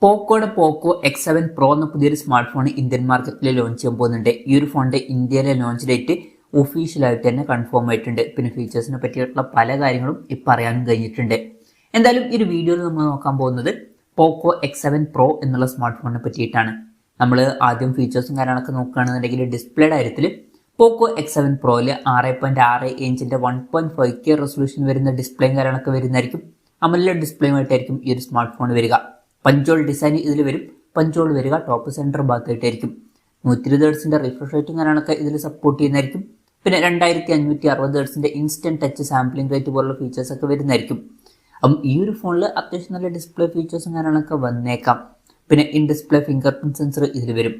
പോക്കോയുടെ പോക്കോ X7 Pro എന്ന പുതിയൊരു smart phone Indian മാർക്കറ്റിൽ ലോഞ്ച് ചെയ്യാൻ പോകുന്നുണ്ട്. ഈ ഒരു ഫോണിന്റെ ഇന്ത്യയിലെ ലോഞ്ച് ഡേറ്റ് ഒഫീഷ്യലായിട്ട് തന്നെ കൺഫേം ആയിട്ടുണ്ട്. പിന്നെ ഫീച്ചേഴ്സിനെ പറ്റിയിട്ടുള്ള പല കാര്യങ്ങളും ഇപ്പം അറിയാനും കഴിഞ്ഞിട്ടുണ്ട്. എന്തായാലും ഈ ഒരു വീഡിയോയിൽ നമ്മൾ നോക്കാൻ പോകുന്നത് പോക്കോ X7 Pro എന്നുള്ള സ്മാർട്ട് ഫോണിനെ പറ്റിയിട്ടാണ്. നമ്മൾ ആദ്യം ഫീച്ചേഴ്സും കാര്യങ്ങളൊക്കെ നോക്കുകയാണെന്നുണ്ടെങ്കിൽ ഡിസ്പ്ലേയുടെ കാര്യത്തിൽ പോക്കോ X7 Proയിൽ 6.6 ഇഞ്ചിന്റെ 1.5K റെസൊല്യൂഷൻ വരുന്ന ഡിസ്പ്ലേയും കാര്യങ്ങളൊക്കെ വരുന്നതായിരിക്കും. AMOLED ഡിസ്പ്ലേയുമായിട്ടായിരിക്കും ഈ ഒരു സ്മാർട്ട് ഫോൺ വരിക. പഞ്ചോൾ ഡിസൈൻ ഇതിൽ വരും. പഞ്ചോൾ വരിക ടോപ്പ് സെൻറ്റർ ഭാഗത്തായിട്ടായിരിക്കും. 120 ഹെർട്സിന്റെ റിഫ്രഷ് റേറ്റും കാര്യങ്ങളൊക്കെ ഇതിൽ സപ്പോർട്ട് ചെയ്യുന്നതായിരിക്കും. പിന്നെ 2560 ഹെർട്സിന്റെ ഇൻസ്റ്റന്റ് ടച്ച് സാമ്പിളിംഗ് റേറ്റ് പോലുള്ള ഫീച്ചേഴ്സ് ഒക്കെ വരുന്നതായിരിക്കും. അപ്പം ഈ ഒരു ഫോണിൽ അത്യാവശ്യം നല്ല ഡിസ്പ്ലേ ഫീച്ചേഴ്സും കാര്യങ്ങളൊക്കെ വന്നേക്കാം. പിന്നെ in display finger print sensor ഇതിൽ വരും.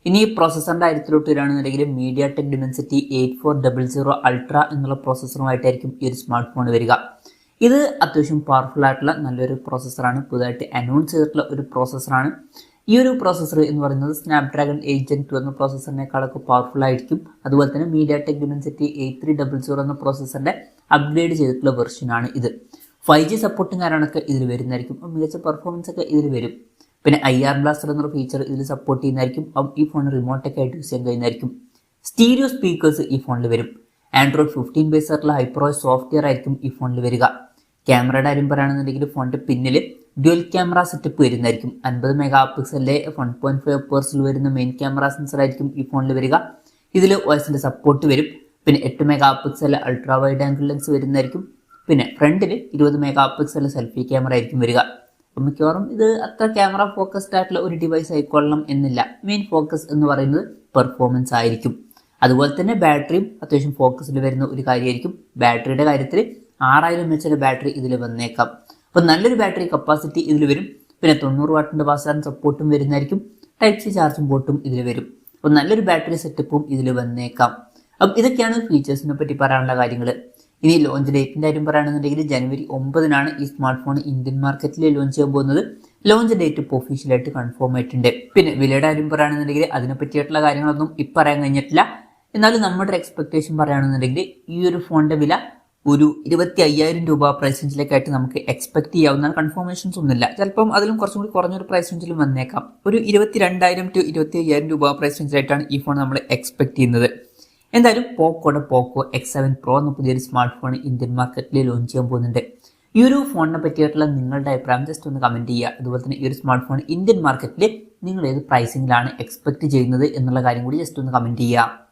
ഇനി ഈ പ്രോസസ്സറിന്റെ കാര്യത്തിലോട്ട് വരികയാണെന്നുണ്ടെങ്കിൽ MediaTek Dimensity 8400 Ultra എന്നുള്ള പ്രോസസ്സറുമായിട്ടായിരിക്കും ഈ ഒരു സ്മാർട്ട് ഫോൺ വരിക. ഇത് അത്യാവശ്യം പവർഫുൾ ആയിട്ടുള്ള നല്ലൊരു പ്രോസസ്സറാണ്. പുതുതായിട്ട് അനൗൺസ് ചെയ്തിട്ടുള്ള ഒരു പ്രോസസ്സറാണ്. ഈ ഒരു പ്രോസസ്സർ എന്ന് പറയുന്നത് സ്നാപ്ഡ്രാഗൺ 8 Gen 2 എന്ന പ്രോസസ്സറിനേക്കാളൊക്കെ പവർഫുൾ ആയിരിക്കും. അതുപോലെ തന്നെ MediaTek Dimensity 8300 എന്ന പ്രോസസ്സറിന്റെ അപ്ഗ്രേഡ് ചെയ്തിട്ടുള്ള വെർഷനാണ് ഇത്. 5G സപ്പോർട്ടും കാര്യങ്ങളൊക്കെ ഇതിൽ വരുന്നതായിരിക്കും. മികച്ച പെർഫോമൻസ് ഒക്കെ ഇതിൽ വരും. പിന്നെ IR ബ്ലാസ്റ്റർ എന്നൊരു ഫീച്ചർ ഇതിൽ സപ്പോർട്ട് ചെയ്യുന്നതായിരിക്കും. ഈ ഫോൺ റിമോട്ടൊക്കെ ആയിട്ട് യൂസ് ചെയ്യാൻ കഴിയുന്നതായിരിക്കും. സ്റ്റീരിയോ സ്പീക്കേഴ്സ് ഈ ഫോണിൽ വരും. Android 15 ബേസ് ആയിട്ടുള്ള ഹൈപ്രോസ് സോഫ്റ്റ്വെയർ ആയിരിക്കും ഈ ഫോണിൽ വരിക. ക്യാമറയുടെ കാര്യം പറയുകയാണെന്നുണ്ടെങ്കിൽ ഫോണിന്റെ പിന്നിൽ ഡ്യുവൽ ക്യാമറ സെറ്റപ്പ് വരുന്നതായിരിക്കും. 50 മെഗാ പിക്സലിലെ 1.5 പേഴ്സിൽ വരുന്ന മെയിൻ ക്യാമറ സെൻസർ ആയിരിക്കും ഈ ഫോണിൽ വരിക. ഇതിൽ OISന്റെ സപ്പോർട്ട് വരും. പിന്നെ 8 മെഗാ പിക്സലിലെ അൾട്രാ വൈഡ് ആംഗിൾ ലെൻസ് വരുന്നതായിരിക്കും. പിന്നെ ഫ്രണ്ടിൽ 20 മെഗാ പിക്സലിലെ സെൽഫി ക്യാമറ ആയിരിക്കും വരിക. മിക്കവാറും ഇത് അത്ര ക്യാമറ ഫോക്കസ്ഡ് ആയിട്ടുള്ള ഒരു ഡിവൈസ് ആയിക്കൊള്ളണം എന്നില്ല. മെയിൻ ഫോക്കസ് എന്ന് പറയുന്നത് പെർഫോമൻസ് ആയിരിക്കും. അതുപോലെ തന്നെ ബാറ്ററിയും അത്യാവശ്യം ഫോക്കസിൽ വരുന്ന ഒരു കാര്യമായിരിക്കും. ബാറ്ററിയുടെ കാര്യത്തിൽ 6000 mAh ബാറ്ററി ഇതിൽ വന്നേക്കാം. അപ്പോൾ നല്ലൊരു ബാറ്ററി കപ്പാസിറ്റി ഇതിൽ വരും. പിന്നെ 90 വാട്ടിന്റെ ഫാസ്റ്റ് ചാർജ് സപ്പോർട്ടും വരുന്നതായിരിക്കും. Type C ചാർജിംഗ് പോർട്ടും ഇതിൽ വരും. അപ്പോൾ നല്ലൊരു ബാറ്ററി സെറ്റപ്പും ഇതിൽ വന്നേക്കാം. അപ്പം ഇതൊക്കെയാണ് ഫീച്ചേഴ്സിനെ പറ്റി പറയാനുള്ള കാര്യങ്ങൾ. ഇനി ലോഞ്ച് ഡേറ്റിന്റെ കാര്യം പറയുകയാണെന്നുണ്ടെങ്കിൽ January 9 ഈ സ്മാർട്ട് ഫോൺ ഇന്ത്യൻ മാർക്കറ്റിൽ ലോഞ്ച് ചെയ്യാൻ പോകുന്നത്. ലോഞ്ച് ഡേറ്റ് ഇപ്പോൾ ഒഫീഷ്യലായിട്ട് കൺഫേം ആയിട്ടുണ്ട്. പിന്നെ വിലയുടെ കാര്യം പറയുകയാണെന്നുണ്ടെങ്കിൽ അതിനെ പറ്റിയിട്ടുള്ള കാര്യങ്ങളൊന്നും ഇപ്പം പറയാൻ കഴിഞ്ഞിട്ടില്ല. എന്നാലും നമ്മുടെ എക്സ്പെക്ടേഷൻ പറയുകയാണെന്നുണ്ടെങ്കിൽ ഈ ഒരു ഫോണിന്റെ വില ഒരു 25,000 രൂപ പ്രൈസ് റേഞ്ചിലേക്കായിട്ട് നമുക്ക് എക്സ്പെക്ട് ചെയ്യാവുന്ന കൺഫർമേഷൻസ് ഒന്നുമില്ല. ചിലപ്പം അതിലും കുറച്ചും കൂടി കുറഞ്ഞൊരു പ്രൈസ് റേഞ്ചിലും വന്നേക്കാം. ഒരു 22,000 to 25,000 രൂപ പ്രൈസ് റേഞ്ചിലായിട്ടാണ് ഈ ഫോൺ നമ്മൾ എക്സ്പെക്ട് ചെയ്യുന്നത്. എന്തായാലും പോക്കോയുടെ പോക്കോ X7 Pro എന്ന പുതിയൊരു സ്മാർട്ട് ഫോൺ ഇന്ത്യൻ മാർക്കറ്റിൽ ലോഞ്ച് ചെയ്യാൻ പോകുന്നുണ്ട്. ഈ ഒരു ഫോണിനെ പറ്റിയിട്ടുള്ള നിങ്ങളുടെ അഭിപ്രായം ജസ്റ്റ് ഒന്ന് കമൻറ്റ് ചെയ്യുക. അതുപോലെ തന്നെ ഈ ഒരു സ്മാർട്ട് ഫോൺ ഇന്ത്യൻ മാർക്കറ്റിൽ നിങ്ങൾ ഏത് പ്രൈസിങ്ങിലാണ് എക്സ്പെക്ട് ചെയ്യുന്നത് എന്നുള്ള കാര്യം കൂടി ജസ്റ്റ് ഒന്ന് കമൻറ്റ് ചെയ്യുക.